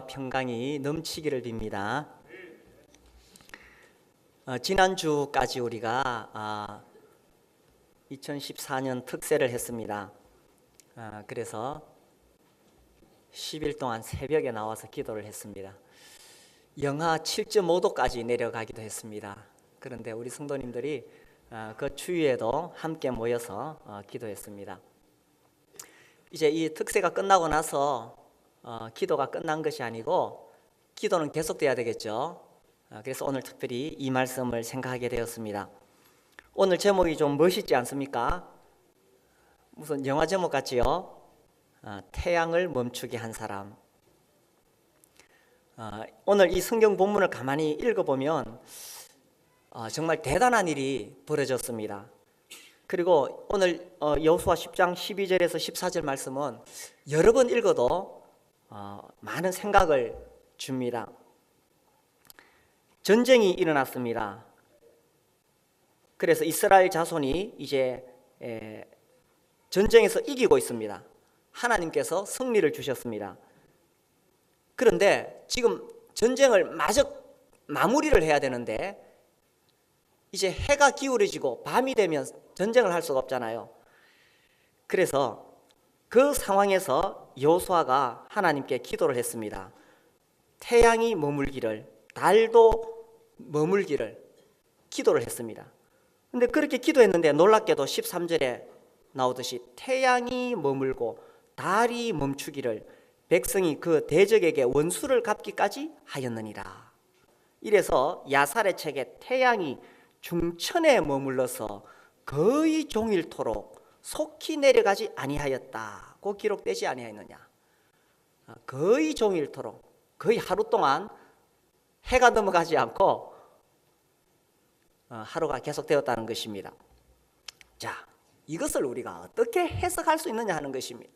평강이 넘치기를 빕니다. 지난주까지 우리가 2014년 특세를 했습니다. 그래서 10일 동안 새벽에 나와서 기도를 했습니다. 영하 7.5도까지 내려가기도 했습니다. 그런데 우리 성도님들이 그 추위에도 함께 모여서 기도했습니다. 이제 이 특세가 끝나고 나서 기도가 끝난 것이 아니고 기도는 계속돼야 되겠죠. 그래서 오늘 특별히 이 말씀을 생각하게 되었습니다. 오늘 제목이 좀 멋있지 않습니까? 무슨 영화 제목 같지요? 태양을 멈추게 한 사람. 오늘 이 성경 본문을 가만히 읽어보면 정말 대단한 일이 벌어졌습니다. 그리고 오늘 여호수아 10장 12절에서 14절 말씀은 여러 번 읽어도 많은 생각을 줍니다. 전쟁이 일어났습니다. 그래서 이스라엘 자손이 이제 전쟁에서 이기고 있습니다. 하나님께서 승리를 주셨습니다. 그런데 지금 전쟁을 마저 마무리를 해야 되는데 이제 해가 기울어지고 밤이 되면 전쟁을 할 수가 없잖아요. 그래서 그 상황에서 여호수아가 하나님께 기도를 했습니다. 태양이 머물기를, 달도 머물기를 기도를 했습니다. 근데 그렇게 기도했는데 놀랍게도 13절에 나오듯이 태양이 머물고 달이 멈추기를 백성이 그 대적에게 원수를 갚기까지 하였느니라. 이래서 야살의 책에 태양이 중천에 머물러서 거의 종일토록 속히 내려가지 아니하였다고 기록되지 아니하였느냐. 거의 종일토록, 거의 하루 동안 해가 넘어가지 않고 하루가 계속되었다는 것입니다. 자, 이것을 우리가 어떻게 해석할 수 있느냐 하는 것입니다.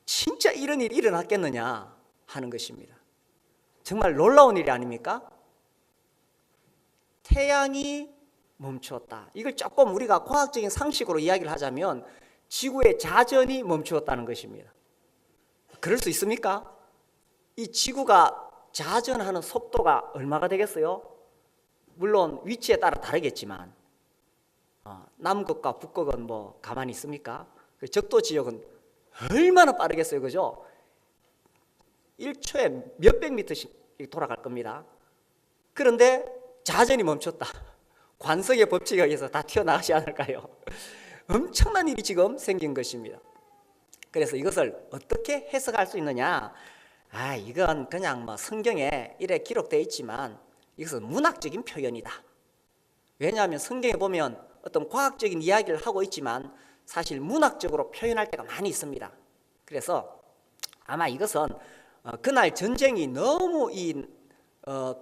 진짜 이런 일이 일어났겠느냐 하는 것입니다. 정말 놀라운 일이 아닙니까? 태양이 멈추었다. 이걸 조금 우리가 과학적인 상식으로 이야기를 하자면 지구의 자전이 멈추었다는 것입니다. 그럴 수 있습니까? 이 지구가 자전하는 속도가 얼마가 되겠어요? 물론 위치에 따라 다르겠지만 남극과 북극은 뭐 가만히 있습니까? 적도 지역은 얼마나 빠르겠어요, 그죠? 1초에 몇백 미터씩 돌아갈 겁니다. 그런데 자전이 멈췄다. 관성의 법칙에 의해서 다 튀어나가지 않을까요? 엄청난 일이 지금 생긴 것입니다. 그래서 이것을 어떻게 해석할 수 있느냐? 이건 그냥 뭐 성경에 이래 기록되어 있지만 이것은 문학적인 표현이다. 왜냐하면 성경에 보면 어떤 과학적인 이야기를 하고 있지만 사실 문학적으로 표현할 때가 많이 있습니다. 그래서 아마 이것은 그날 전쟁이 너무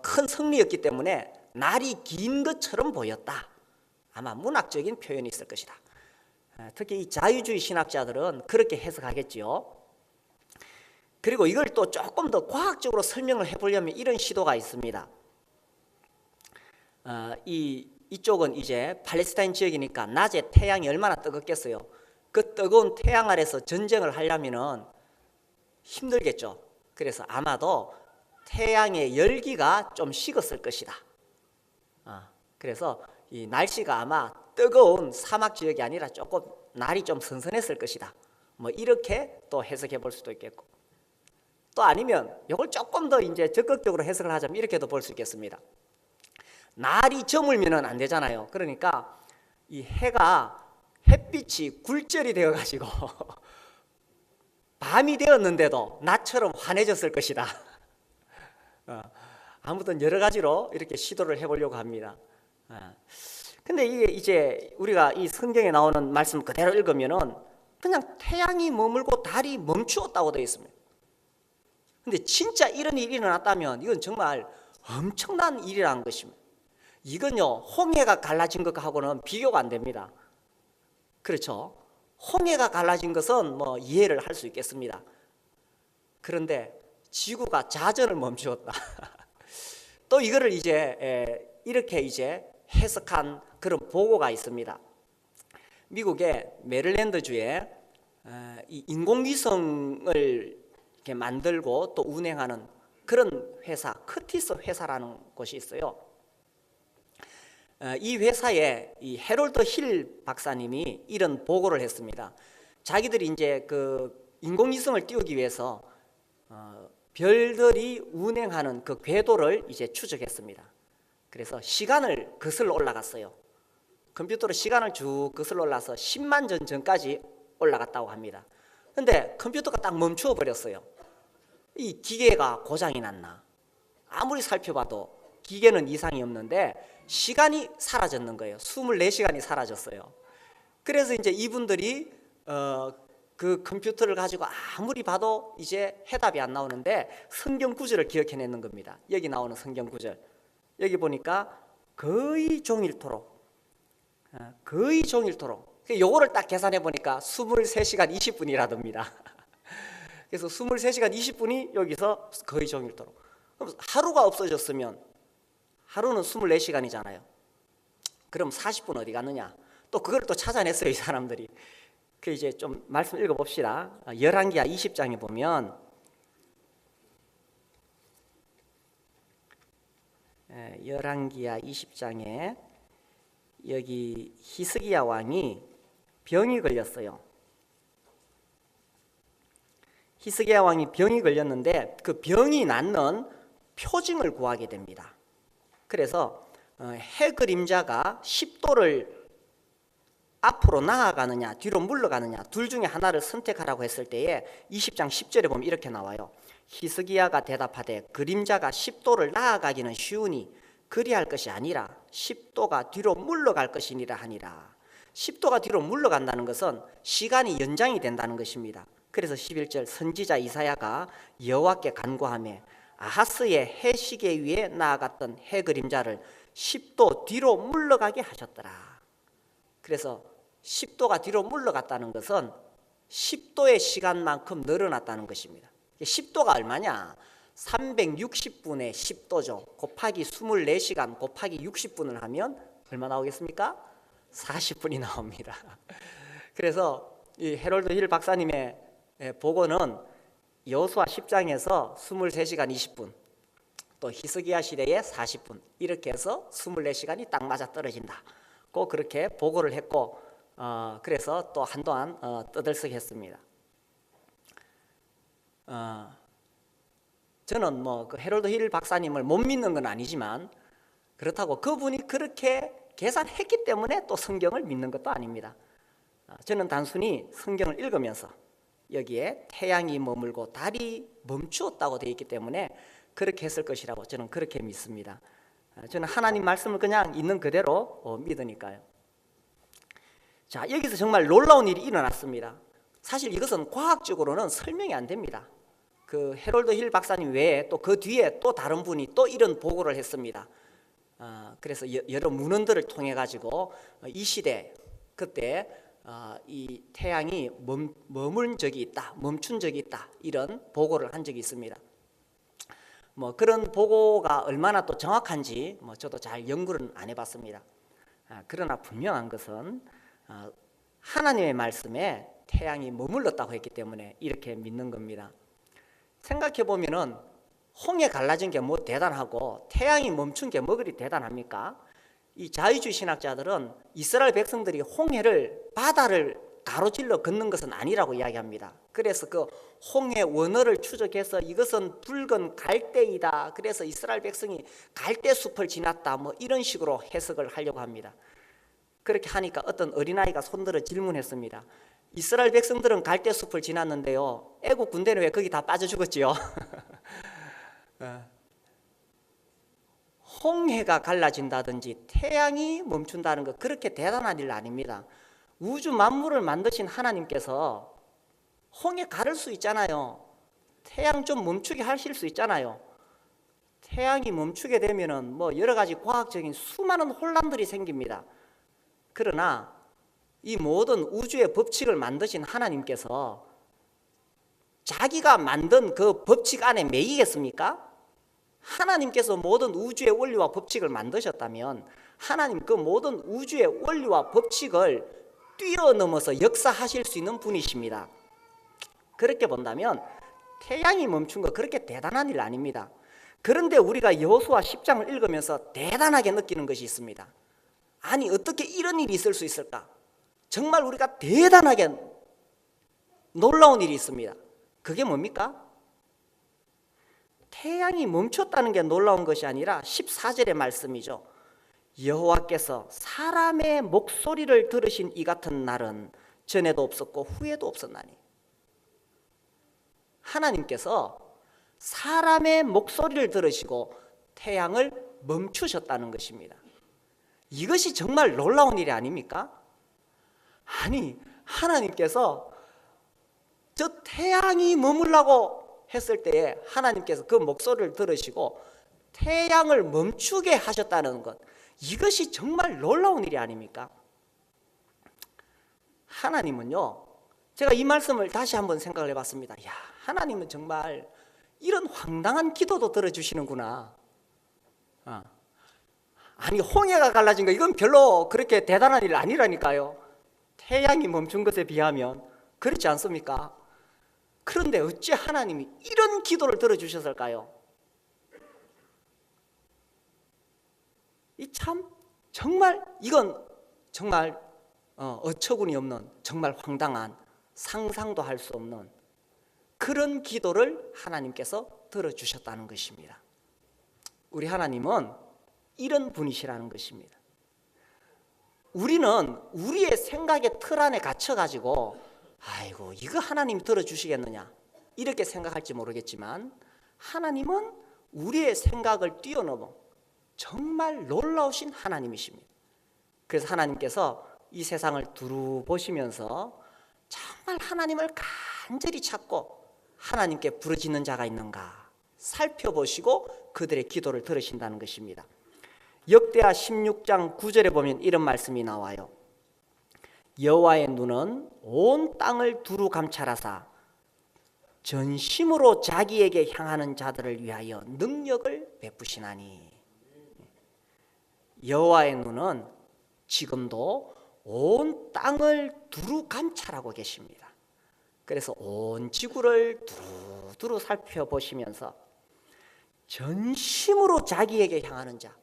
큰 승리였기 때문에 날이 긴 것처럼 보였다. 아마 문학적인 표현이 있을 것이다. 특히 이 자유주의 신학자들은 그렇게 해석하겠지요. 그리고 이걸 또 조금 더 과학적으로 설명을 해보려면 이런 시도가 있습니다. 이쪽은 이제 팔레스타인 지역이니까 낮에 태양이 얼마나 뜨겁겠어요. 그 뜨거운 태양 아래서 전쟁을 하려면은 힘들겠죠. 그래서 아마도 태양의 열기가 좀 식었을 것이다. 그래서 이 날씨가 아마 뜨거운 사막 지역이 아니라 조금 날이 좀 선선했을 것이다. 뭐 이렇게 또 해석해 볼 수도 있겠고, 또 아니면 이걸 조금 더 이제 적극적으로 해석을 하자면 이렇게도 볼 수 있겠습니다. 날이 저물면은 안 되잖아요. 그러니까 이 햇빛이 굴절이 되어 가지고 밤이 되었는데도 낮처럼 환해졌을 것이다. 아무튼 여러 가지로 이렇게 시도를 해보려고 합니다. 근데 이게 이제 우리가 이 성경에 나오는 말씀 그대로 읽으면은 그냥 태양이 머물고 달이 멈추었다고 되어 있습니다. 근데 진짜 이런 일이 일어났다면 이건 정말 엄청난 일이라는 것입니다. 이건요, 홍해가 갈라진 것하고는 비교가 안 됩니다. 그렇죠? 홍해가 갈라진 것은 뭐 이해를 할 수 있겠습니다. 그런데 지구가 자전을 멈추었다. 또 이거를 이제 이렇게 이제 해석한 그런 보고가 있습니다. 미국의 메릴랜드주에 이 인공위성을 이렇게 만들고 또 운행하는 그런 회사, 커티스 회사라는 곳이 있어요. 이 회사에 이 해롤드 힐 박사님이 이런 보고를 했습니다. 자기들이 이제 그 인공위성을 띄우기 위해서 별들이 운행하는 그 궤도를 이제 추적했습니다. 그래서 시간을 거슬러 올라갔어요. 컴퓨터로 시간을 쭉 거슬러 올라서 10만 년 전까지 올라갔다고 합니다. 근데 컴퓨터가 딱 멈추어 버렸어요. 이 기계가 고장이 났나? 아무리 살펴봐도 기계는 이상이 없는데 시간이 사라졌는 거예요. 24시간이 사라졌어요. 그래서 이제 이분들이 그 컴퓨터를 가지고 아무리 봐도 이제 해답이 안 나오는데 성경 구절을 기억해내는 겁니다. 여기 나오는 성경 구절. 여기 보니까 거의 종일토록 요거를 딱 계산해 보니까 23시간 20분이라답니다. 그래서 23시간 20분이 여기서 거의 종일토록. 그럼 하루가 없어졌으면 하루는 24시간이잖아요. 그럼 40분 어디 갔느냐? 또 그걸 또 찾아냈어요, 이 사람들이. 그 이제 좀 말씀 읽어 봅시다. 열왕기하 20장에 보면 열왕기하 20장에 여기 히스기야 왕이 병이 걸렸어요. 히스기야 왕이 병이 걸렸는데 그 병이 낫는 표징을 구하게 됩니다. 그래서 해 그림자가 10도를 앞으로 나아가느냐 뒤로 물러가느냐 둘 중에 하나를 선택하라고 했을 때에 20장 10절에 보면 이렇게 나와요. 히스기야가 대답하되 그림자가 10도를 나아가기는 쉬우니 그리할 것이 아니라 10도가 뒤로 물러갈 것이니라 하니라. 10도가 뒤로 물러간다는 것은 시간이 연장이 된다는 것입니다. 그래서 11절 선지자 이사야가 여호와께 간구하며 아하스의 해 시계 위에 나아갔던 해 그림자를 10도 뒤로 물러가게 하셨더라. 그래서 10도가 뒤로 물러갔다는 것은 10도의 시간만큼 늘어났다는 것입니다. 10도가 얼마냐? 360분의 10도죠. 곱하기 24시간 곱하기 60분을 하면 얼마 나오겠습니까? 40분이 나옵니다. 그래서 이 해롤드 힐 박사님의 보고는 여호수아 10장에서 23시간 20분 또 히스기야 시대에 40분 이렇게 해서 24시간이 딱 맞아 떨어진다. 꼭 그렇게 보고를 했고 그래서 또 한동안 떠들썩했습니다. 저는 뭐 그 해롤드 힐 박사님을 못 믿는 건 아니지만 그렇다고 그분이 그렇게 계산했기 때문에 또 성경을 믿는 것도 아닙니다. 저는 단순히 성경을 읽으면서 여기에 태양이 머물고 달이 멈추었다고 되어 있기 때문에 그렇게 했을 것이라고 저는 그렇게 믿습니다. 저는 하나님 말씀을 그냥 있는 그대로 믿으니까요. 자, 여기서 정말 놀라운 일이 일어났습니다. 사실 이것은 과학적으로는 설명이 안 됩니다. 그 해롤드 힐 박사님 외에 또 그 뒤에 또 다른 분이 또 이런 보고를 했습니다. 그래서 여러 문헌들을 통해 가지고 이 시대 그때 이 태양이 머문 적이 있다, 멈춘 적이 있다 이런 보고를 한 적이 있습니다. 뭐 그런 보고가 얼마나 또 정확한지 뭐 저도 잘 연구는 안 해봤습니다. 그러나 분명한 것은 하나님의 말씀에 태양이 머물렀다고 했기 때문에 이렇게 믿는 겁니다. 생각해 보면은 홍해 갈라진 게 뭐 대단하고 태양이 멈춘 게 뭐 그리 대단합니까? 이 자유주의 신학자들은 이스라엘 백성들이 홍해를 바다를 가로질러 걷는 것은 아니라고 이야기합니다. 그래서 그 홍해 원어를 추적해서 이것은 붉은 갈대이다. 그래서 이스라엘 백성이 갈대 숲을 지났다. 뭐 이런 식으로 해석을 하려고 합니다. 그렇게 하니까 어떤 어린아이가 손들어 질문했습니다. 이스라엘 백성들은 갈대 숲을 지났는데요. 애국 군대는 왜 거기 다 빠져 죽었지요? 홍해가 갈라진다든지 태양이 멈춘다는 것 그렇게 대단한 일 아닙니다. 우주 만물을 만드신 하나님께서 홍해 가를 수 있잖아요. 태양 좀 멈추게 하실 수 있잖아요. 태양이 멈추게 되면은 뭐 여러 가지 과학적인 수많은 혼란들이 생깁니다. 그러나 이 모든 우주의 법칙을 만드신 하나님께서 자기가 만든 그 법칙 안에 매이겠습니까? 하나님께서 모든 우주의 원리와 법칙을 만드셨다면 하나님 그 모든 우주의 원리와 법칙을 뛰어넘어서 역사하실 수 있는 분이십니다. 그렇게 본다면 태양이 멈춘 거 그렇게 대단한 일 아닙니다. 그런데 우리가 여호수아 10장을 읽으면서 대단하게 느끼는 것이 있습니다. 아니 어떻게 이런 일이 있을 수 있을까? 정말 우리가 대단하게 놀라운 일이 있습니다. 그게 뭡니까? 태양이 멈췄다는 게 놀라운 것이 아니라 14절의 말씀이죠. 여호와께서 사람의 목소리를 들으신 이 같은 날은 전에도 없었고 후에도 없었나니. 하나님께서 사람의 목소리를 들으시고 태양을 멈추셨다는 것입니다. 이것이 정말 놀라운 일이 아닙니까? 아니 하나님께서 저 태양이 머물라고 했을 때에 하나님께서 그 목소리를 들으시고 태양을 멈추게 하셨다는 것, 이것이 정말 놀라운 일이 아닙니까? 하나님은요, 제가 이 말씀을 다시 한번 생각을 해봤습니다. 야, 하나님은 정말 이런 황당한 기도도 들어주시는구나. 아니 홍해가 갈라진 거 이건 별로 그렇게 대단한 일 아니라니까요. 태양이 멈춘 것에 비하면 그렇지 않습니까? 그런데 어찌 하나님이 이런 기도를 들어주셨을까요? 이 참 정말 이건 정말 어처구니 없는 정말 황당한 상상도 할 수 없는 그런 기도를 하나님께서 들어주셨다는 것입니다. 우리 하나님은 이런 분이시라는 것입니다. 우리는 우리의 생각의 틀 안에 갇혀가지고 아이고 이거 하나님이 들어주시겠느냐 이렇게 생각할지 모르겠지만 하나님은 우리의 생각을 뛰어넘어 정말 놀라우신 하나님이십니다. 그래서 하나님께서 이 세상을 두루 보시면서 정말 하나님을 간절히 찾고 하나님께 부르짖는 자가 있는가 살펴보시고 그들의 기도를 들으신다는 것입니다. 역대하 16장 9절에 보면 이런 말씀이 나와요. 여호와의 눈은 온 땅을 두루 감찰하사 전심으로 자기에게 향하는 자들을 위하여 능력을 베푸시나니. 여호와의 눈은 지금도 온 땅을 두루 감찰하고 계십니다. 그래서 온 지구를 두루두루 살펴보시면서 전심으로 자기에게 향하는 자,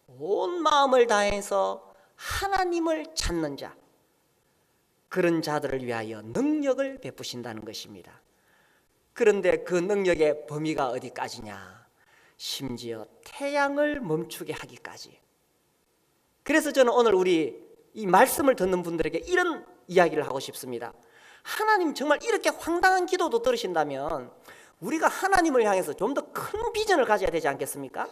온 마음을 다해서 하나님을 찾는 자, 그런 자들을 위하여 능력을 베푸신다는 것입니다. 그런데 그 능력의 범위가 어디까지냐? 심지어 태양을 멈추게 하기까지. 그래서 저는 오늘 우리 이 말씀을 듣는 분들에게 이런 이야기를 하고 싶습니다. 하나님 정말 이렇게 황당한 기도도 들으신다면 우리가 하나님을 향해서 좀 더 큰 비전을 가져야 되지 않겠습니까?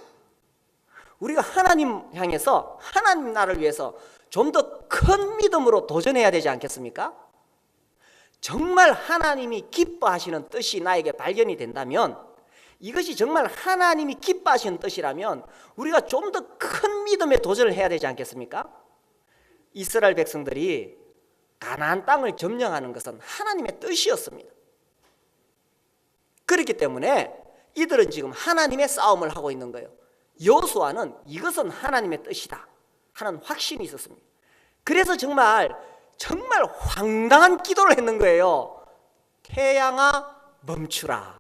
우리가 하나님 향해서 하나님 나라를 위해서 좀 더 큰 믿음으로 도전해야 되지 않겠습니까? 정말 하나님이 기뻐하시는 뜻이 나에게 발견이 된다면, 이것이 정말 하나님이 기뻐하시는 뜻이라면 우리가 좀 더 큰 믿음에 도전을 해야 되지 않겠습니까? 이스라엘 백성들이 가나안 땅을 점령하는 것은 하나님의 뜻이었습니다. 그렇기 때문에 이들은 지금 하나님의 싸움을 하고 있는 거예요. 여호수아는 이것은 하나님의 뜻이다 하는 확신이 있었습니다. 그래서 정말 황당한 기도를 했는 거예요. 태양아 멈추라.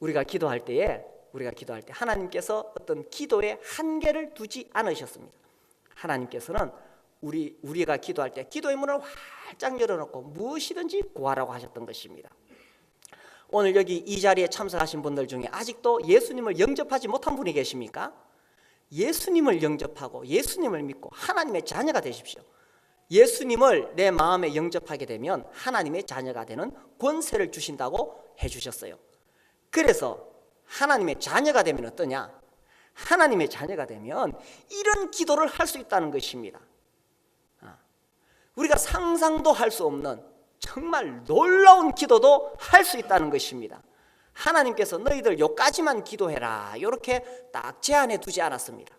우리가 기도할 때 하나님께서 어떤 기도에 한계를 두지 않으셨습니다. 하나님께서는 우리가 기도할 때 기도의 문을 활짝 열어놓고 무엇이든지 구하라고 하셨던 것입니다. 오늘 여기 이 자리에 참석하신 분들 중에 아직도 예수님을 영접하지 못한 분이 계십니까? 예수님을 영접하고 예수님을 믿고 하나님의 자녀가 되십시오. 예수님을 내 마음에 영접하게 되면 하나님의 자녀가 되는 권세를 주신다고 해주셨어요. 그래서 하나님의 자녀가 되면 어떠냐? 하나님의 자녀가 되면 이런 기도를 할 수 있다는 것입니다. 우리가 상상도 할 수 없는 정말 놀라운 기도도 할 수 있다는 것입니다. 하나님께서 너희들 요까지만 기도해라 이렇게 딱 제한해 두지 않았습니다.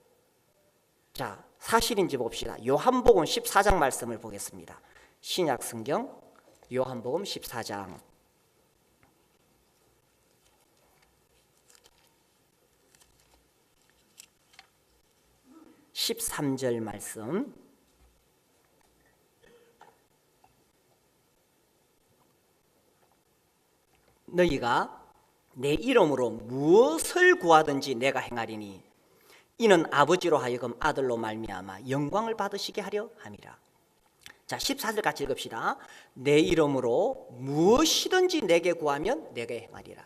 자, 사실인지 봅시다. 요한복음 14장 말씀을 보겠습니다. 신약 성경 요한복음 14장 13절 말씀. 너희가 내 이름으로 무엇을 구하든지 내가 행하리니 이는 아버지로 하여금 아들로 말미암아 영광을 받으시게 하려 함이라. 자, 14절 같이 읽읍시다. 내 이름으로 무엇이든지 내게 구하면 내가 행하리라.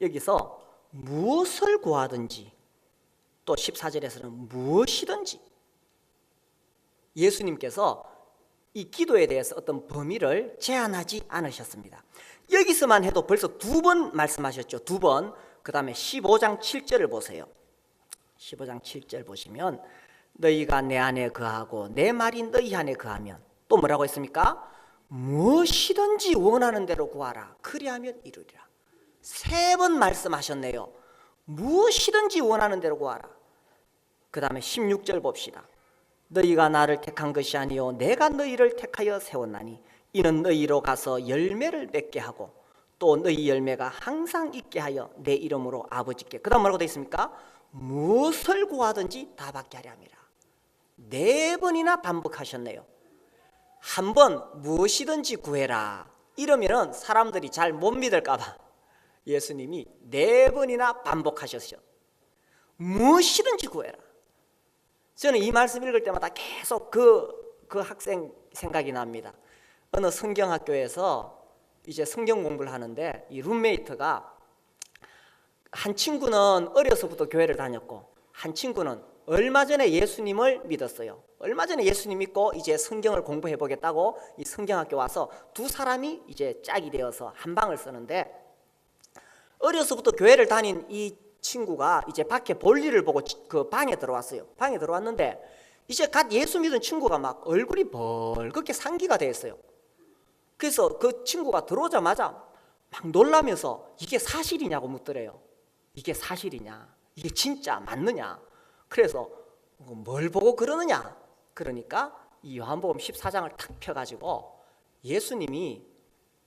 여기서 무엇을 구하든지, 또 14절에서는 무엇이든지, 예수님께서 이 기도에 대해서 어떤 범위를 제한하지 않으셨습니다. 여기서만 해도 벌써 두 번 말씀하셨죠. 두 번. 그 다음에 15장 7절을 보세요. 15장 7절 보시면 너희가 내 안에 거하고 내 말이 너희 안에 거하면, 또 뭐라고 했습니까? 무엇이든지 원하는 대로 구하라 그리하면 이루리라. 세 번 말씀하셨네요. 무엇이든지 원하는 대로 구하라. 그 다음에 16절 봅시다. 너희가 나를 택한 것이 아니요 내가 너희를 택하여 세웠나니 이는 너희로 가서 열매를 맺게 하고 또 너희 열매가 항상 있게 하여 내 이름으로 아버지께, 그 다음 뭐라고 되어 있습니까? 무엇을 구하든지 다 받게 하려 함이라. 네 번이나 반복하셨네요. 한 번 무엇이든지 구해라 이러면 사람들이 잘 못 믿을까 봐 예수님이 네 번이나 반복하셨죠. 무엇이든지 구해라. 저는 이 말씀 읽을 때마다 계속 그 학생 생각이 납니다. 어느 성경학교에서 이제 성경 공부를 하는데 이 룸메이트가, 한 친구는 어려서부터 교회를 다녔고 한 친구는 얼마 전에 예수님을 믿었어요. 얼마 전에 예수님 믿고 이제 성경을 공부해 보겠다고 이 성경학교 와서 두 사람이 이제 짝이 되어서 한 방을 쓰는데, 어려서부터 교회를 다닌 이 친구가 이제 밖에 볼일을 보고 그 방에 들어왔어요. 방에 들어왔는데 이제 갓 예수 믿은 친구가 막 얼굴이 벌겋게 상기가 되었어요. 그래서 그 친구가 들어오자마자 막 놀라면서 이게 사실이냐고 묻더래요. 이게 사실이냐? 이게 진짜 맞느냐? 그래서 뭘 보고 그러느냐? 그러니까 이 요한복음 14장을 탁 펴가지고 예수님이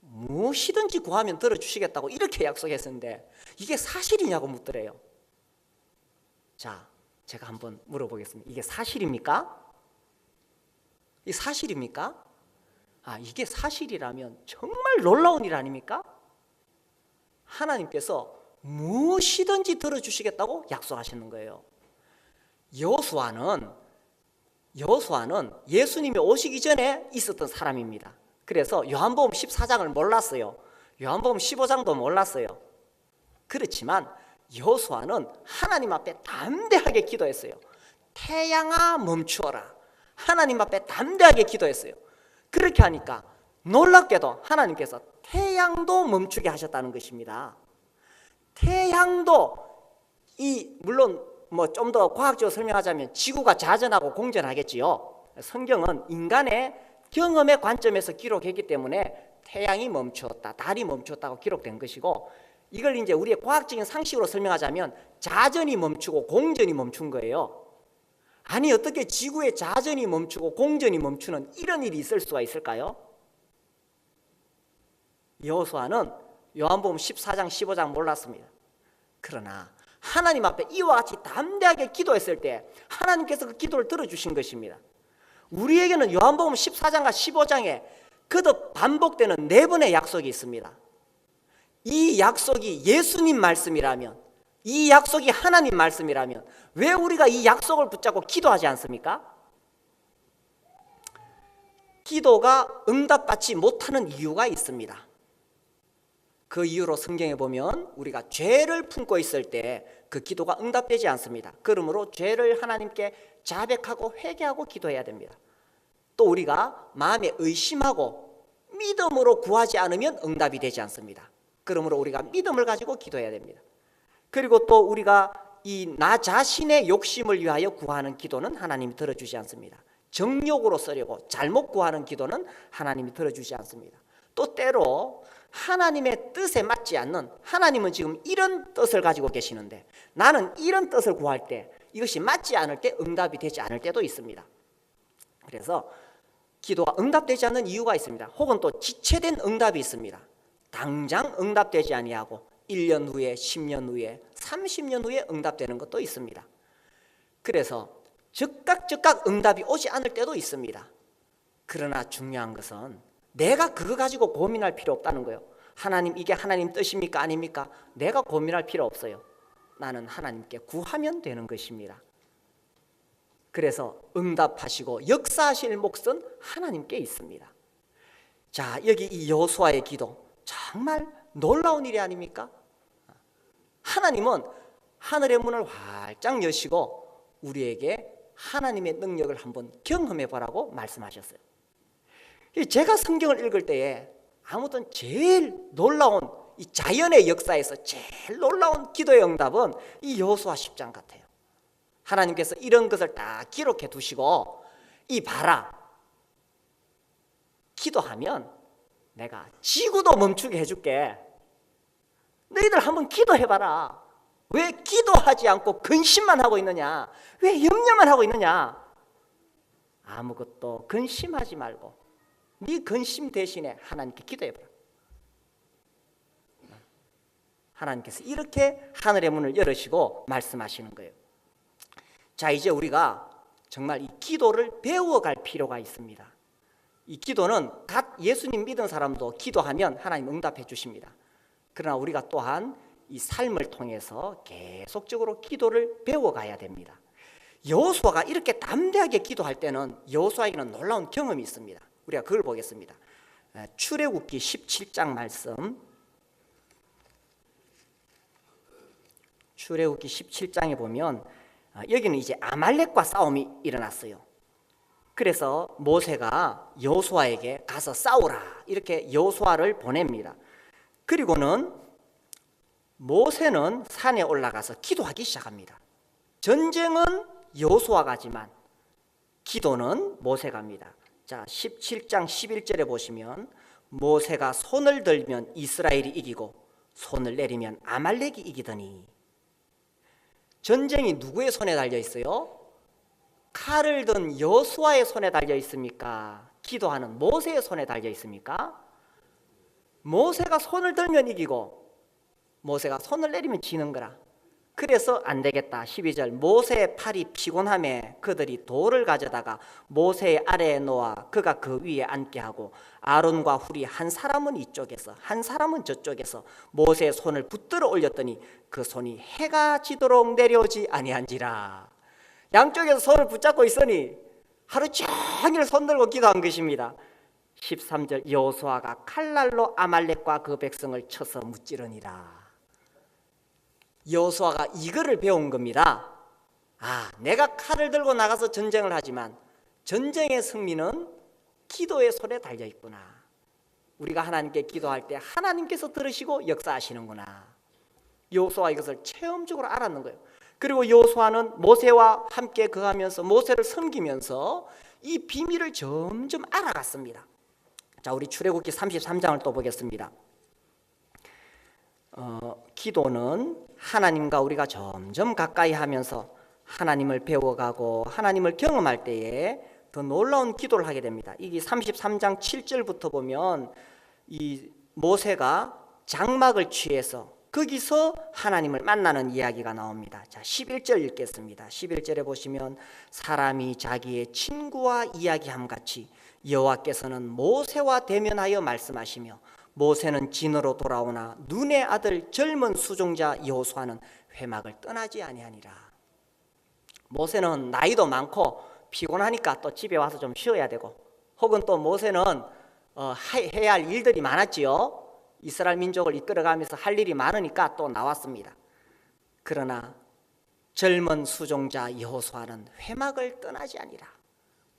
무엇이든지 구하면 들어주시겠다고 이렇게 약속했었는데 이게 사실이냐고 묻더래요. 자, 제가 한번 물어보겠습니다. 이게 사실입니까? 이 사실입니까? 이게 사실이라면 정말 놀라운 일 아닙니까? 하나님께서 무엇이든지 들어주시겠다고 약속하시는 거예요. 여호수아는 예수님이 오시기 전에 있었던 사람입니다. 그래서 요한복음 14장을 몰랐어요. 요한복음 15장도 몰랐어요. 그렇지만 여호수아는 하나님 앞에 담대하게 기도했어요. 태양아 멈추어라. 하나님 앞에 담대하게 기도했어요. 그렇게 하니까 놀랍게도 하나님께서 태양도 멈추게 하셨다는 것입니다. 태양도 물론 뭐 좀 더 과학적으로 설명하자면 지구가 자전하고 공전하겠지요. 성경은 인간의 경험의 관점에서 기록했기 때문에 태양이 멈추었다, 달이 멈추었다고 기록된 것이고, 이걸 이제 우리의 과학적인 상식으로 설명하자면 자전이 멈추고 공전이 멈춘 거예요. 아니 어떻게 지구의 자전이 멈추고 공전이 멈추는 이런 일이 있을 수가 있을까요? 여호수아는 요한복음 14장 15장 몰랐습니다. 그러나 하나님 앞에 이와 같이 담대하게 기도했을 때 하나님께서 그 기도를 들어주신 것입니다. 우리에게는 요한복음 14장과 15장에 거듭 반복되는 네 번의 약속이 있습니다. 이 약속이 예수님 말씀이라면, 이 약속이 하나님 말씀이라면 왜 우리가 이 약속을 붙잡고 기도하지 않습니까? 기도가 응답받지 못하는 이유가 있습니다. 그 이유로 성경에 보면 우리가 죄를 품고 있을 때 그 기도가 응답되지 않습니다. 그러므로 죄를 하나님께 자백하고 회개하고 기도해야 됩니다. 또 우리가 마음에 의심하고 믿음으로 구하지 않으면 응답이 되지 않습니다. 그러므로 우리가 믿음을 가지고 기도해야 됩니다. 그리고 또 우리가 이 나 자신의 욕심을 위하여 구하는 기도는 하나님이 들어주지 않습니다. 정욕으로 쓰려고 잘못 구하는 기도는 하나님이 들어주지 않습니다. 또 때로 하나님의 뜻에 맞지 않는, 하나님은 지금 이런 뜻을 가지고 계시는데 나는 이런 뜻을 구할 때 이것이 맞지 않을 때 응답이 되지 않을 때도 있습니다. 그래서 기도가 응답되지 않는 이유가 있습니다. 혹은 또 지체된 응답이 있습니다. 당장 응답되지 아니하고 1년 후에, 10년 후에, 30년 후에 응답되는 것도 있습니다. 그래서 즉각 응답이 오지 않을 때도 있습니다. 그러나 중요한 것은 내가 그거 가지고 고민할 필요 없다는 거예요. 하나님 이게 하나님 뜻입니까 아닙니까? 내가 고민할 필요 없어요. 나는 하나님께 구하면 되는 것입니다. 그래서 응답하시고 역사하실 몫은 하나님께 있습니다. 자, 여기 이 여호수아의 기도 정말 놀라운 일이 아닙니까? 하나님은 하늘의 문을 활짝 여시고 우리에게 하나님의 능력을 한번 경험해 보라고 말씀하셨어요. 제가 성경을 읽을 때에 아무튼 제일 놀라운 이 자연의 역사에서 제일 놀라운 기도의 응답은 이 여호수아 10장 같아요. 하나님께서 이런 것을 딱 기록해 두시고 이 봐라, 기도하면 내가 지구도 멈추게 해줄게. 너희들 한번 기도해봐라. 왜 기도하지 않고 근심만 하고 있느냐? 왜 염려만 하고 있느냐? 아무것도 근심하지 말고 네 근심 대신에 하나님께 기도해봐라. 하나님께서 이렇게 하늘의 문을 열으시고 말씀하시는 거예요. 자, 이제 우리가 정말 이 기도를 배워갈 필요가 있습니다. 이 기도는 갓 예수님 믿은 사람도 기도하면 하나님 응답해 주십니다. 그러나 우리가 또한 이 삶을 통해서 계속적으로 기도를 배워가야 됩니다. 여호수아가 이렇게 담대하게 기도할 때는 여호수아에게는 놀라운 경험이 있습니다. 우리가 그걸 보겠습니다. 출애굽기 17장 말씀, 출애굽기 17장에 보면 여기는 이제 아말렉과 싸움이 일어났어요. 그래서 모세가 여호수아에게 가서 싸우라 이렇게 여호수아를 보냅니다. 그리고는 모세는 산에 올라가서 기도하기 시작합니다. 전쟁은 여호수아가 하지만 기도는 모세가 합니다. 자, 17장 11절에 보시면 모세가 손을 들면 이스라엘이 이기고 손을 내리면 아말렉이 이기더니. 전쟁이 누구의 손에 달려 있어요? 칼을 든 여호수아의 손에 달려 있습니까? 기도하는 모세의 손에 달려 있습니까? 모세가 손을 들면 이기고 모세가 손을 내리면 지는 거라. 그래서 안 되겠다. 12절 모세의 팔이 피곤함에 그들이 돌을 가져다가 모세의 아래에 놓아 그가 그 위에 앉게 하고 아론과 훌이 한 사람은 이쪽에서 한 사람은 저쪽에서 모세의 손을 붙들어 올렸더니 그 손이 해가 지도록 내려오지 아니한지라. 양쪽에서 손을 붙잡고 있으니 하루 종일 손들고 기도한 것입니다. 13절 여호수아가 칼날로 아말렉과 그 백성을 쳐서 무찌르니라. 여호수아가 이거를 배운 겁니다. 아, 내가 칼을 들고 나가서 전쟁을 하지만 전쟁의 승리는 기도의 손에 달려 있구나. 우리가 하나님께 기도할 때 하나님께서 들으시고 역사하시는구나. 여호수아 이것을 체험적으로 알았는 거예요. 그리고 여호수아는 모세와 함께 거하면서 모세를 섬기면서 이 비밀을 점점 알아갔습니다. 자, 우리 출애굽기 33장을 또 보겠습니다. 기도는 하나님과 우리가 점점 가까이 하면서 하나님을 배워가고 하나님을 경험할 때에 더 놀라운 기도를 하게 됩니다. 이게 33장 7절부터 보면 이 모세가 장막을 취해서 거기서 하나님을 만나는 이야기가 나옵니다. 자, 11절 읽겠습니다. 11절에 보시면 사람이 자기의 친구와 이야기함 같이 여호와께서는 모세와 대면하여 말씀하시며 모세는 진으로 돌아오나 눈의 아들 젊은 수종자 여호수아는 회막을 떠나지 아니하니라. 모세는 나이도 많고 피곤하니까 또 집에 와서 좀 쉬어야 되고, 혹은 또 모세는 해야 할 일들이 많았지요. 이스라엘 민족을 이끌어가면서 할 일이 많으니까 또 나왔습니다. 그러나 젊은 수종자 여호수아는 회막을 떠나지 아니라.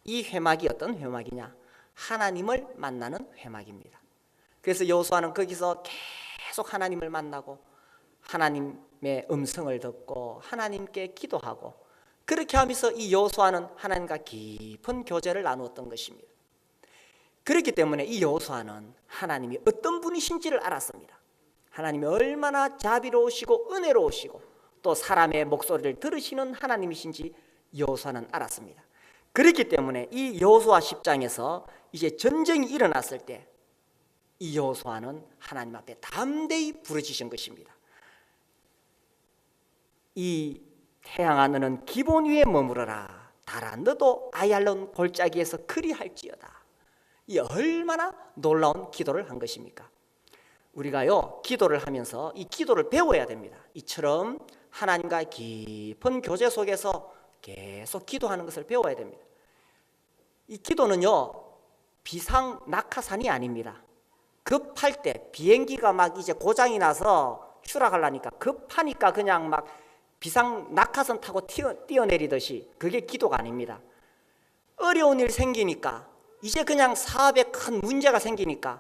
이 회막이 어떤 회막이냐? 하나님을 만나는 회막입니다. 그래서 여호수아는 거기서 계속 하나님을 만나고 하나님의 음성을 듣고 하나님께 기도하고, 그렇게 하면서 이 여호수아는 하나님과 깊은 교제를 나누었던 것입니다. 그렇기 때문에 이 여호수아는 하나님이 어떤 분이신지를 알았습니다. 하나님이 얼마나 자비로우시고 은혜로우시고 또 사람의 목소리를 들으시는 하나님이신지 여호수아는 알았습니다. 그렇기 때문에 이 여호수아 10장에서 이제 전쟁이 일어났을 때 이 여호수아는 하나님 앞에 담대히 부르짖은 것입니다. 이 태양 하늘은 기본 위에 머무르라. 달아 너도 아얄론 골짜기에서 그리할지어다. 이 얼마나 놀라운 기도를 한 것입니까? 우리가요 기도를 하면서 이 기도를 배워야 됩니다. 이처럼 하나님과의 깊은 교제 속에서 계속 기도하는 것을 배워야 됩니다. 이 기도는요 비상 낙하산이 아닙니다. 급할 때 비행기가 막 이제 고장이 나서 추락하려니까 급하니까 그냥 막 비상 낙하산 타고 뛰어내리듯이 그게 기도가 아닙니다. 어려운 일 생기니까 이제 그냥 사업에 큰 문제가 생기니까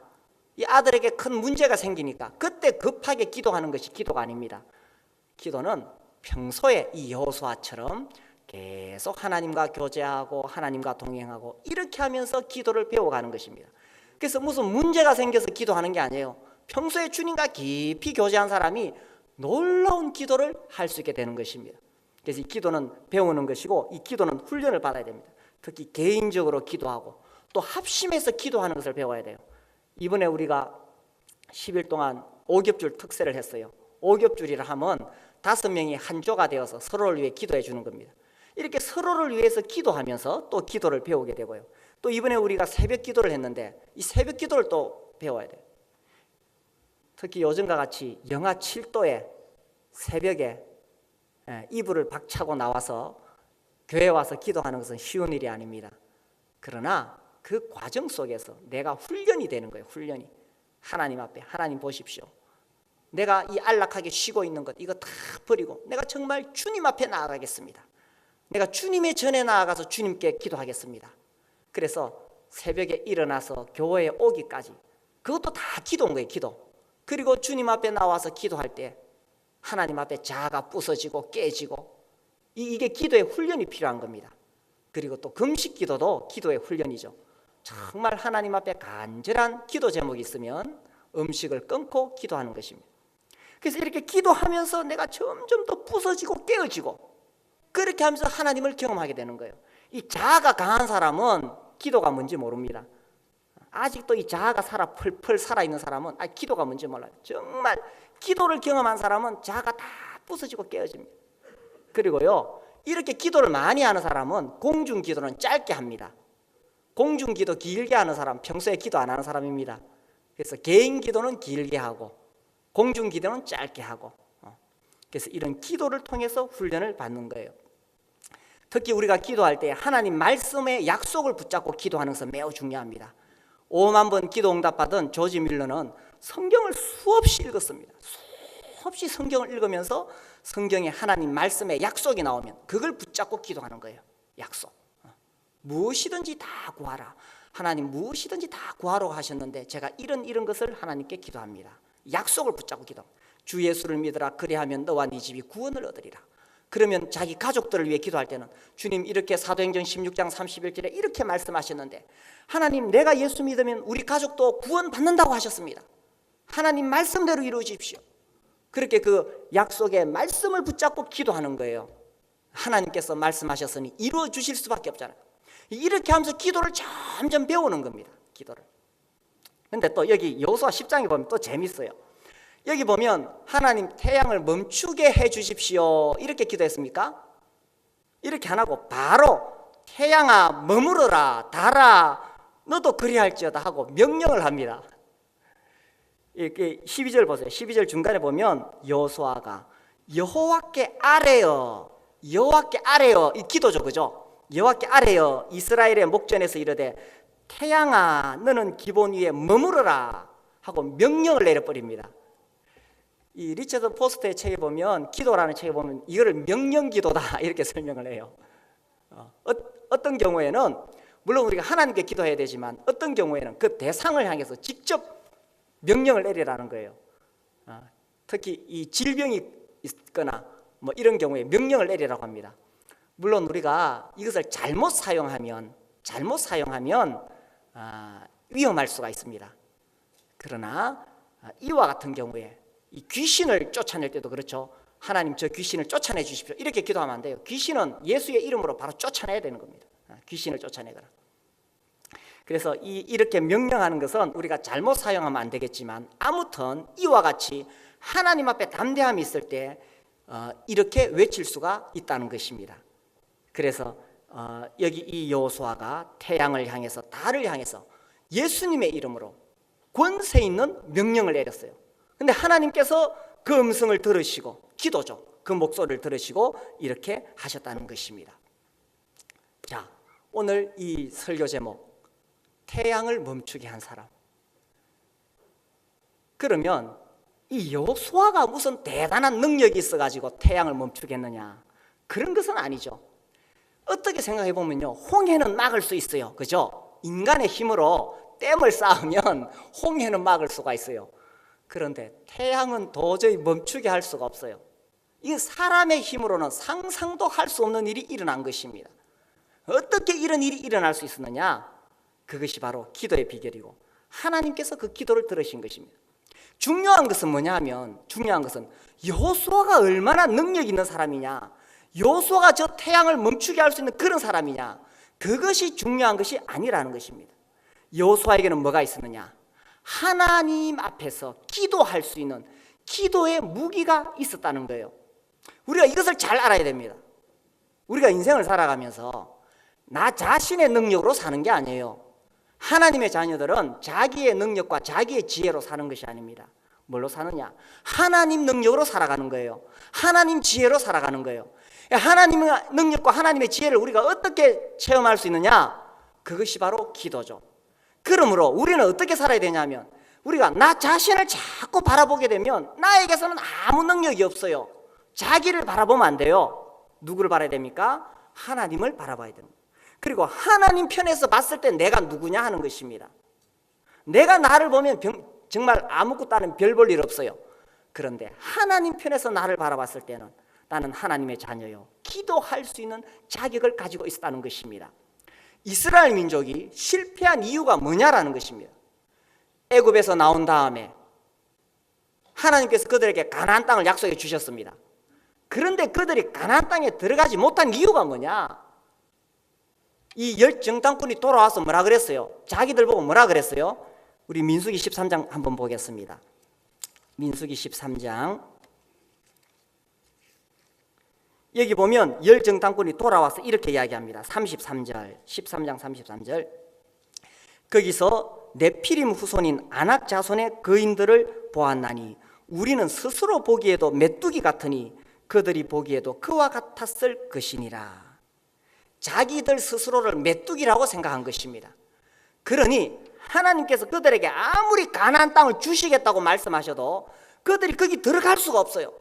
이 아들에게 큰 문제가 생기니까 그때 급하게 기도하는 것이 기도가 아닙니다. 기도는 평소에 이 여호수아처럼 계속 하나님과 교제하고 하나님과 동행하고 이렇게 하면서 기도를 배워가는 것입니다. 그래서 무슨 문제가 생겨서 기도하는 게 아니에요. 평소에 주님과 깊이 교제한 사람이 놀라운 기도를 할 수 있게 되는 것입니다. 그래서 이 기도는 배우는 것이고 이 기도는 훈련을 받아야 됩니다. 특히 개인적으로 기도하고 또 합심해서 기도하는 것을 배워야 돼요. 이번에 우리가 10일 동안 오겹줄 특세를 했어요. 오겹줄이라 하면 5명이 한 조가 되어서 서로를 위해 기도해 주는 겁니다. 이렇게 서로를 위해서 기도하면서 또 기도를 배우게 되고요. 또 이번에 우리가 새벽 기도를 했는데 이 새벽 기도를 또 배워야 돼요. 특히 요즘과 같이 영하 7도에 새벽에 이불을 박차고 나와서 교회 와서 기도하는 것은 쉬운 일이 아닙니다. 그러나 그 과정 속에서 내가 훈련이 되는 거예요. 훈련이. 하나님 앞에 하나님 보십시오. 내가 이 안락하게 쉬고 있는 것 이거 다 버리고 내가 정말 주님 앞에 나아가겠습니다. 내가 주님의 전에 나아가서 주님께 기도하겠습니다. 그래서 새벽에 일어나서 교회에 오기까지 그것도 다 기도인 거예요. 기도. 그리고 주님 앞에 나와서 기도할 때 하나님 앞에 자아가 부서지고 깨지고 이게 기도의 훈련이 필요한 겁니다. 그리고 또 금식 기도도 기도의 훈련이죠. 정말 하나님 앞에 간절한 기도 제목이 있으면 음식을 끊고 기도하는 것입니다. 그래서 이렇게 기도하면서 내가 점점 더 부서지고 깨어지고 그렇게 하면서 하나님을 경험하게 되는 거예요. 이 자아가 강한 사람은 기도가 뭔지 모릅니다. 아직도 이 자아가 펄펄 살아있는 사람은 기도가 뭔지 몰라요. 정말 기도를 경험한 사람은 자아가 다 부서지고 깨어집니다. 그리고요 이렇게 기도를 많이 하는 사람은 공중기도는 짧게 합니다. 공중기도 길게 하는 사람 평소에 기도 안 하는 사람입니다. 그래서 개인기도는 길게 하고 공중기도는 짧게 하고 그래서 이런 기도를 통해서 훈련을 받는 거예요. 특히 우리가 기도할 때 하나님 말씀의 약속을 붙잡고 기도하는 것은 매우 중요합니다. 5만 번 기도 응답받은 조지 밀러는 성경을 수없이 읽었습니다. 수없이 성경을 읽으면서 성경에 하나님 말씀의 약속이 나오면 그걸 붙잡고 기도하는 거예요. 약속. 무엇이든지 다 구하라. 하나님 무엇이든지 다 구하라고 하셨는데 제가 이런 것을 하나님께 기도합니다. 약속을 붙잡고 기도합니다. 주 예수를 믿으라. 그리하면 너와 네 집이 구원을 얻으리라. 그러면 자기 가족들을 위해 기도할 때는 주님 이렇게 사도행전 16장 31절에 이렇게 말씀하셨는데 하나님 내가 예수 믿으면 우리 가족도 구원 받는다고 하셨습니다. 하나님 말씀대로 이루어 주십시오. 그렇게 그 약속의 말씀을 붙잡고 기도하는 거예요. 하나님께서 말씀하셨으니 이루어 주실 수밖에 없잖아요. 이렇게 하면서 기도를 점점 배우는 겁니다. 기도를. 근데 또 여기 여호수아 10장에 보면 또 재밌어요. 여기 보면 하나님 태양을 멈추게 해 주십시오 이렇게 기도했습니까? 이렇게 안 하고 바로 태양아 머무르라 달아 너도 그리할지어다 하고 명령을 합니다. 이렇게 12절 보세요. 12절 중간에 보면 여호수아가 여호와께 아뢰어 여호와께 아뢰어 이 기도죠. 그죠? 여호와께 아뢰어 이스라엘의 목전에서 이르되 태양아 너는 기본 위에 머무르라 하고 명령을 내려버립니다. 이 리처드 포스터의 책에 보면 기도라는 책에 보면 이거를 명령기도다 이렇게 설명을 해요. 어떤 경우에는 물론 우리가 하나님께 기도해야 되지만 어떤 경우에는 그 대상을 향해서 직접 명령을 내리라는 거예요. 특히 이 질병이 있거나 뭐 이런 경우에 명령을 내리라고 합니다. 물론 우리가 이것을 잘못 사용하면 위험할 수가 있습니다. 그러나 이와 같은 경우에 이 귀신을 쫓아낼 때도 그렇죠. 하나님 저 귀신을 쫓아내 주십시오 이렇게 기도하면 안 돼요. 귀신은 예수의 이름으로 바로 쫓아내야 되는 겁니다. 귀신을 쫓아내거라. 그래서 이렇게 명령하는 것은 우리가 잘못 사용하면 안 되겠지만 아무튼 이와 같이 하나님 앞에 담대함이 있을 때 이렇게 외칠 수가 있다는 것입니다. 그래서 여기 이 여호수아가 태양을 향해서 달을 향해서 예수님의 이름으로 권세 있는 명령을 내렸어요. 근데 하나님께서 그 음성을 들으시고, 기도죠, 그 목소리를 들으시고 이렇게 하셨다는 것입니다. 자, 오늘 이 설교 제목, 태양을 멈추게 한 사람. 그러면 이 여호수아가 무슨 대단한 능력이 있어가지고 태양을 멈추겠느냐, 그런 것은 아니죠. 어떻게 생각해 보면요, 홍해는 막을 수 있어요, 그죠? 인간의 힘으로 댐을 쌓으면 홍해는 막을 수가 있어요. 그런데 태양은 도저히 멈추게 할 수가 없어요. 이 사람의 힘으로는 상상도 할 수 없는 일이 일어난 것입니다. 어떻게 이런 일이 일어날 수 있었느냐? 그것이 바로 기도의 비결이고 하나님께서 그 기도를 들으신 것입니다. 중요한 것은 뭐냐 하면, 중요한 것은 여호수아가 얼마나 능력 있는 사람이냐, 여호수아가 저 태양을 멈추게 할 수 있는 그런 사람이냐, 그것이 중요한 것이 아니라는 것입니다. 여호수아에게는 뭐가 있었느냐? 하나님 앞에서 기도할 수 있는 기도의 무기가 있었다는 거예요. 우리가 이것을 잘 알아야 됩니다. 우리가 인생을 살아가면서 나 자신의 능력으로 사는 게 아니에요. 하나님의 자녀들은 자기의 능력과 자기의 지혜로 사는 것이 아닙니다. 뭘로 사느냐? 하나님 능력으로 살아가는 거예요. 하나님 지혜로 살아가는 거예요. 하나님의 능력과 하나님의 지혜를 우리가 어떻게 체험할 수 있느냐? 그것이 바로 기도죠. 그러므로 우리는 어떻게 살아야 되냐면, 우리가 나 자신을 자꾸 바라보게 되면 나에게서는 아무 능력이 없어요. 자기를 바라보면 안 돼요. 누구를 바라야 됩니까? 하나님을 바라봐야 됩니다. 그리고 하나님 편에서 봤을 때 내가 누구냐 하는 것입니다. 내가 나를 보면 정말 아무것도 아닌 별 볼 일 없어요. 그런데 하나님 편에서 나를 바라봤을 때는 나는 하나님의 자녀요, 기도할 수 있는 자격을 가지고 있었다는 것입니다. 이스라엘 민족이 실패한 이유가 뭐냐라는 것입니다. 애굽에서 나온 다음에 하나님께서 그들에게 가나안 땅을 약속해 주셨습니다. 그런데 그들이 가나안 땅에 들어가지 못한 이유가 뭐냐? 이 열 정탐꾼이 돌아와서 뭐라 그랬어요? 자기들 보고 뭐라 그랬어요? 우리 민수기 13장 한번 보겠습니다. 민수기 13장, 여기 보면 열 정탐꾼이 돌아와서 이렇게 이야기합니다. 33절, 13장 33절. 거기서 네피림 후손인 아낙 자손의 거인들을 보았나니 우리는 스스로 보기에도 메뚜기 같으니 그들이 보기에도 그와 같았을 것이니라. 자기들 스스로를 메뚜기라고 생각한 것입니다. 그러니 하나님께서 그들에게 아무리 가나안 땅을 주시겠다고 말씀하셔도 그들이 거기 들어갈 수가 없어요.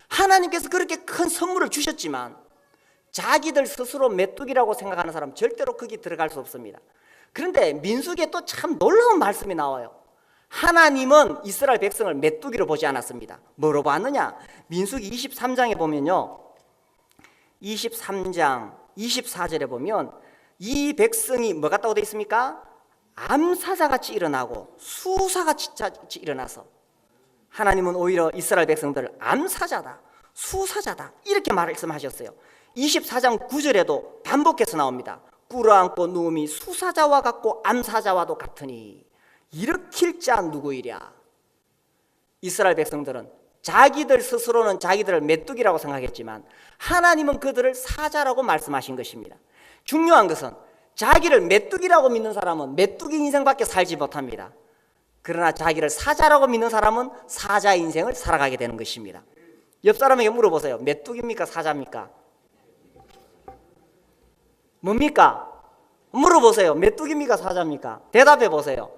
하나님께서 그렇게 큰 선물을 주셨지만 자기들 스스로 메뚜기라고 생각하는 사람 절대로 거기 들어갈 수 없습니다. 그런데 민수기에 또 참 놀라운 말씀이 나와요. 하나님은 이스라엘 백성을 메뚜기로 보지 않았습니다. 뭐로 봤느냐? 민수기 23장에 보면요, 23장 24절에 보면 이 백성이 뭐 같다고 되어 있습니까? 암사자같이 일어나고 수사같이 일어나서 하나님은 오히려 이스라엘 백성들을 암사자다, 수사자다 이렇게 말씀하셨어요. 24장 9절에도 반복해서 나옵니다. 꿇어앉고 누움이 수사자와 같고 암사자와도 같으니 일으킬 자 누구이랴. 이스라엘 백성들은 자기들 스스로는 자기들을 메뚜기라고 생각했지만 하나님은 그들을 사자라고 말씀하신 것입니다. 중요한 것은 자기를 메뚜기라고 믿는 사람은 메뚜기 인생밖에 살지 못합니다. 그러나 자기를 사자라고 믿는 사람은 사자 인생을 살아가게 되는 것입니다. 옆 사람에게 물어보세요. 메뚜기입니까? 사자입니까? 뭡니까? 물어보세요. 메뚜기입니까? 사자입니까? 대답해 보세요.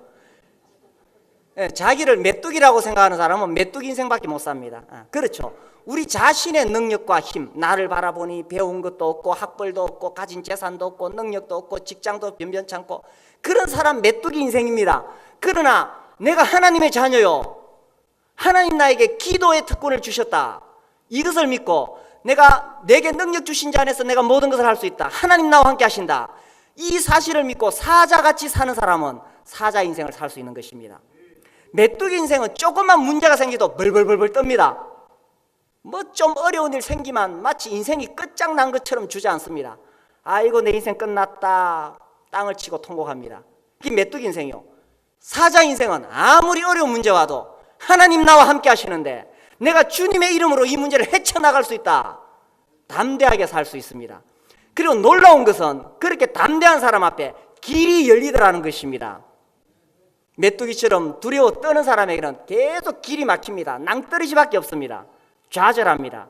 자기를 메뚜기라고 생각하는 사람은 메뚜기 인생밖에 못 삽니다. 그렇죠. 우리 자신의 능력과 힘, 나를 바라보니 배운 것도 없고 학벌도 없고 가진 재산도 없고 능력도 없고 직장도 변변찮고 그런 사람 메뚜기 인생입니다. 그러나 내가 하나님의 자녀요, 하나님 나에게 기도의 특권을 주셨다, 이것을 믿고 내게 능력 주신 자 안에서 내가 모든 것을 할 수 있다, 하나님 나와 함께 하신다, 이 사실을 믿고 사자같이 사는 사람은 사자 인생을 살 수 있는 것입니다. 메뚜기 인생은 조금만 문제가 생기도 벌벌벌벌 떱니다. 뭐 좀 어려운 일 생기면 마치 인생이 끝장난 것처럼 주저앉습니다. 아이고 내 인생 끝났다, 땅을 치고 통곡합니다. 이게 메뚜기 인생이요. 사자 인생은 아무리 어려운 문제 와도 하나님 나와 함께 하시는데 내가 주님의 이름으로 이 문제를 헤쳐나갈 수 있다, 담대하게 살 수 있습니다. 그리고 놀라운 것은 그렇게 담대한 사람 앞에 길이 열리더라는 것입니다. 메뚜기처럼 두려워 떠는 사람에게는 계속 길이 막힙니다. 낭떠러지밖에 없습니다. 좌절합니다.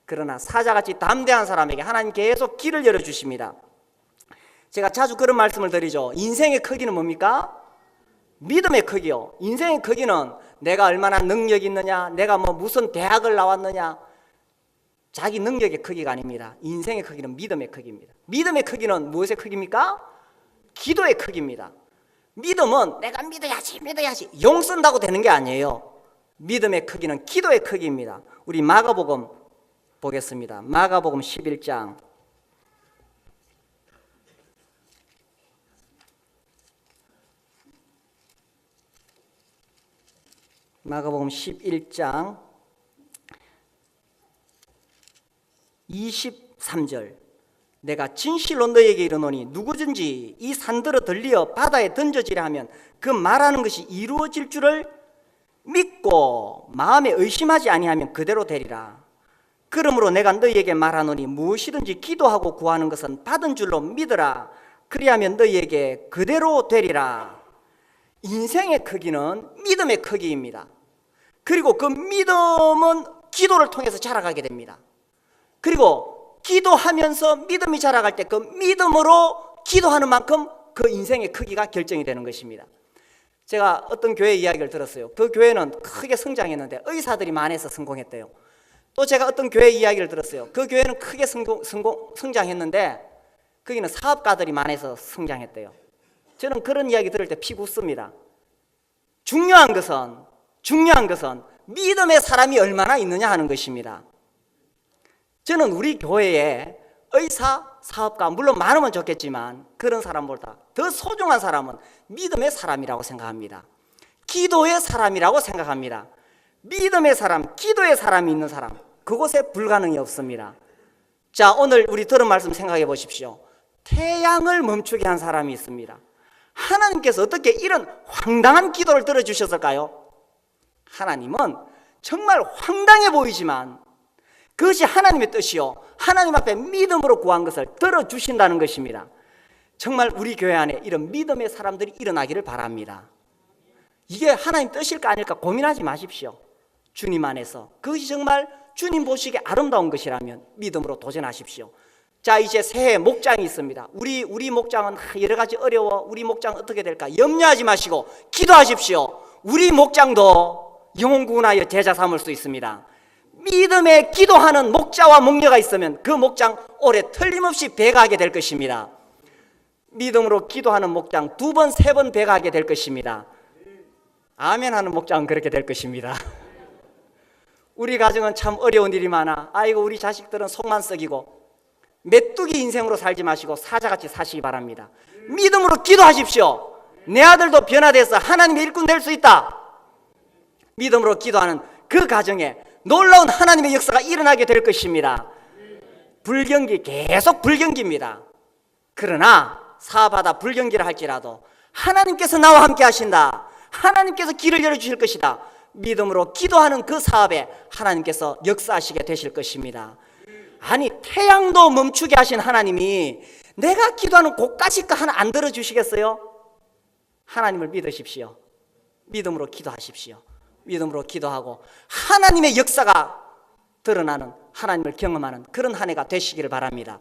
그러나 사자같이 담대한 사람에게 하나님 계속 길을 열어주십니다. 제가 자주 그런 말씀을 드리죠. 인생의 크기는 뭡니까? 믿음의 크기요. 인생의 크기는 내가 얼마나 능력이 있느냐, 내가 무슨 대학을 나왔느냐, 자기 능력의 크기가 아닙니다. 인생의 크기는 믿음의 크기입니다. 믿음의 크기는 무엇의 크기입니까? 기도의 크기입니다. 믿음은 내가 믿어야지 용 쓴다고 되는 게 아니에요. 믿음의 크기는 기도의 크기입니다. 우리 마가복음 보겠습니다. 마가복음 11장 마가복음 11장 23절 내가 진실로 너에게 이르노니 누구든지 이 산들어 들리어 바다에 던져지라 하면 그 말하는 것이 이루어질 줄을 믿고 마음에 의심하지 아니하면 그대로 되리라. 그러므로 내가 너희에게 말하노니 무엇이든지 기도하고 구하는 것은 받은 줄로 믿으라. 그리하면 너희에게 그대로 되리라. 인생의 크기는 믿음의 크기입니다. 그리고 그 믿음은 기도를 통해서 자라가게 됩니다. 그리고 기도하면서 믿음이 자라갈 때 그 믿음으로 기도하는 만큼 그 인생의 크기가 결정이 되는 것입니다. 제가 어떤 교회 이야기를 들었어요. 그 교회는 크게 성장했는데 의사들이 많아서 성공했대요. 또 제가 어떤 교회 이야기를 들었어요. 그 교회는 크게 성장했는데 거기는 사업가들이 많아서 성장했대요. 저는 그런 이야기 들을 때 피 굳습니다. 중요한 것은 믿음의 사람이 얼마나 있느냐 하는 것입니다. 저는 우리 교회에 의사, 사업가 물론 많으면 좋겠지만 그런 사람보다 더 소중한 사람은 믿음의 사람이라고 생각합니다. 기도의 사람이라고 생각합니다. 믿음의 사람, 기도의 사람이 있는 사람, 그곳에 불가능이 없습니다. 자, 오늘 우리 들은 말씀 생각해 보십시오. 태양을 멈추게 한 사람이 있습니다. 하나님께서 어떻게 이런 황당한 기도를 들어주셨을까요? 하나님은 정말 황당해 보이지만 그것이 하나님의 뜻이요, 하나님 앞에 믿음으로 구한 것을 들어주신다는 것입니다. 정말 우리 교회 안에 이런 믿음의 사람들이 일어나기를 바랍니다. 이게 하나님 뜻일까 아닐까 고민하지 마십시오. 주님 안에서 그것이 정말 주님 보시기에 아름다운 것이라면 믿음으로 도전하십시오. 자, 이제 새해 목장이 있습니다. 우리 목장은 여러 가지 어려워. 우리 목장 어떻게 될까 염려하지 마시고 기도하십시오. 우리 목장도 영혼 구원하여 제자 삼을 수 있습니다. 믿음에 기도하는 목자와 목녀가 있으면 그 목장 올해 틀림없이 배가하게 될 것입니다. 믿음으로 기도하는 목장 2번, 3번 배가하게 될 것입니다. 아멘 하는 목장은 그렇게 될 것입니다. 우리 가정은 참 어려운 일이 많아. 아이고, 우리 자식들은 속만 썩이고 메뚜기 인생으로 살지 마시고 사자같이 사시기 바랍니다. 믿음으로 기도하십시오. 내 아들도 변화돼서 하나님의 일꾼 될 수 있다. 믿음으로 기도하는 그 가정에 놀라운 하나님의 역사가 일어나게 될 것입니다. 불경기, 계속 불경기입니다. 그러나 사업하다 불경기를 할지라도 하나님께서 나와 함께 하신다. 하나님께서 길을 열어주실 것이다. 믿음으로 기도하는 그 사업에 하나님께서 역사하시게 되실 것입니다. 아니, 태양도 멈추게 하신 하나님이 내가 기도하는 곳까지 하나 안 들어주시겠어요? 하나님을 믿으십시오. 믿음으로 기도하십시오. 믿음으로 기도하고 하나님의 역사가 드러나는, 하나님을 경험하는 그런 한 해가 되시기를 바랍니다.